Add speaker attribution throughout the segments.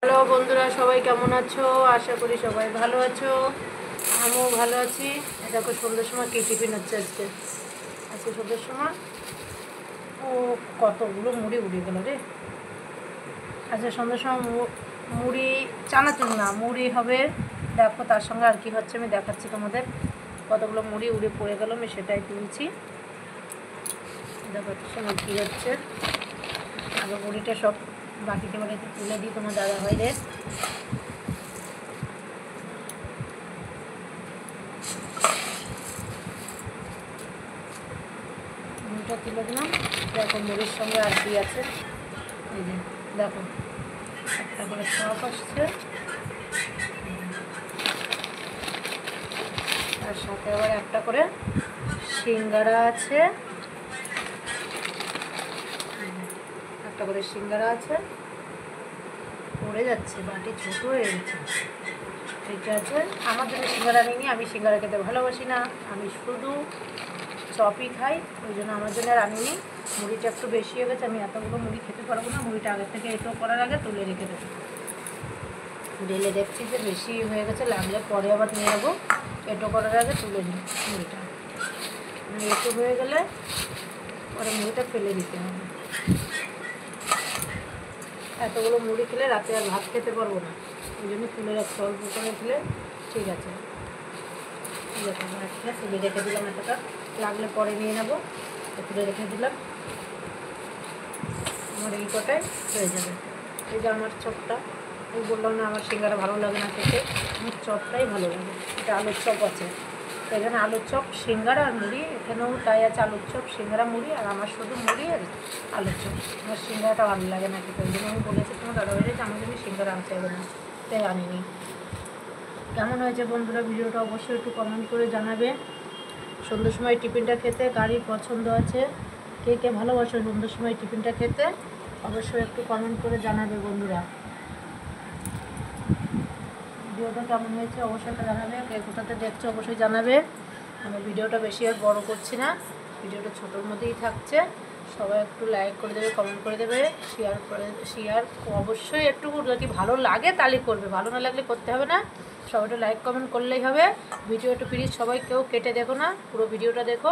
Speaker 1: Hello বন্ধুরা, সবাই কেমন আছো? আশা করি সবাই ভালো আছো। আমিও ভালো আছি। দেখো সন্ধ্যের সময় কী টিফিন হচ্ছে আজকে সন্ধ্যের সময় ও কতগুলো মুড়ি উড়ে গেল রে। আজকে সন্ধ্যের সময় মুড়ি, চানাচুর না, মুড়ি হবে। দেখো তার সঙ্গে আর কি হচ্ছে আমি দেখাচ্ছি তোমাদের। কতগুলো মুড়ি উড়ে পড়ে গেল, আমি সেটাই তুলছি। দেখো তার সঙ্গে কী হচ্ছে। আগে মুড়িটা সব বাকিতে বাকিতে তুলে দিই তোমার দাদা ভাইরে। মুড়িটা তুলে দিলাম। দেখো মুড়ির সঙ্গে আর কি আছে, এই যে দেখো একটা করে চপ আসছে, তার সাথে আবার একটা করে সিঙ্গারা আছে, একটা করে সিঙ্গারা আছে। পড়ে যাচ্ছে, বাটি ছোট হয়ে গেছে। এইটা আছে। আমার জন্য সিঙ্গারা নিইনি, আমি সিঙ্গারা খেতে ভালোবাসি না, আমি শুধু চপই খাই। ওই জন্য আমার জন্য আর আনিনি। মুড়িটা একটু বেশি হয়ে গেছে, আমি এতগুলো মুড়ি খেতে পারবো না। মুড়িটা আগে থেকে এটো করার আগে তুলে রেখে দেবো। ঢেলে দেখছি যে বেশি হয়ে গেছে, লাগলে পরে আবার নিয়ে যাবো। এটো করার আগে তুলে নিই মুড়িটা, এটো হয়ে গেলে পরে মুড়িটা ফেলে দিতে হবে। এতগুলো মুড়ি খেলে রাতে আর ভাত খেতে পারবো না, ওই জন্য তুলে রাখতে, অল্প করে খেলে ঠিক আছে। একটা তুলে রেখে দিলাম, এতটা লাগলে পরে নিয়ে নেবো। তুলে রেখে দিলাম, আমার এই কটাই হয়ে যাবে। এই যে আমার চপটা, আমি বললাম না আমার সিঙ্গারা ভালো লাগে না খেতে, আমার চপটাই ভালো লাগে। এটা আলুর চপ আছে, এখানে আলুর চপ, সিঙ্গারা আর মুড়ি। এখানেও তাই আছে, আলুর চপ, সিঙ্গারা, মুড়ি। আর আমার শুধু মুড়ি আর আলুর চপ। আমার সিঙ্গারাটা ভালো লাগে না খেতে, ওই জন্য আমি বলেছি তোমার দাদাভাইরে যে আমার জন্য সিঙ্গারা আনতে হবে না, তাই আনিনি। কেমন হয়েছে বন্ধুরা ভিডিওটা অবশ্যই একটু কমেন্ট করে জানাবে। সন্ধ্যের সময় টিফিনটা খেতে গাড়ির পছন্দ আছে, কে কে ভালোবাসো সন্ধ্যের সময় টিফিনটা খেতে অবশ্যই একটু কমেন্ট করে জানাবে বন্ধুরা। ভিডিওটা কেমন হয়েছে অবশ্যই একটা জানাবে, কে কোথাতে দেখছো অবশ্যই জানাবে। আমি ভিডিওটা বেশি আর বড় করছি না, ভিডিওটা ছোটোর মধ্যেই থাকছে। সবাই একটু লাইক করে দেবে, কমেন্ট করে দেবে, শেয়ার অবশ্যই একটু যদি ভালো লাগে তাহলে করবে, ভালো না লাগলে করতে হবে না। সবাই একটু লাইক কমেন্ট করলেই হবে। ভিডিওটা প্লিজ সবাই কেউ কেটে দেখো না, পুরো ভিডিওটা দেখো।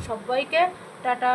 Speaker 1: সবাইকে টাটা।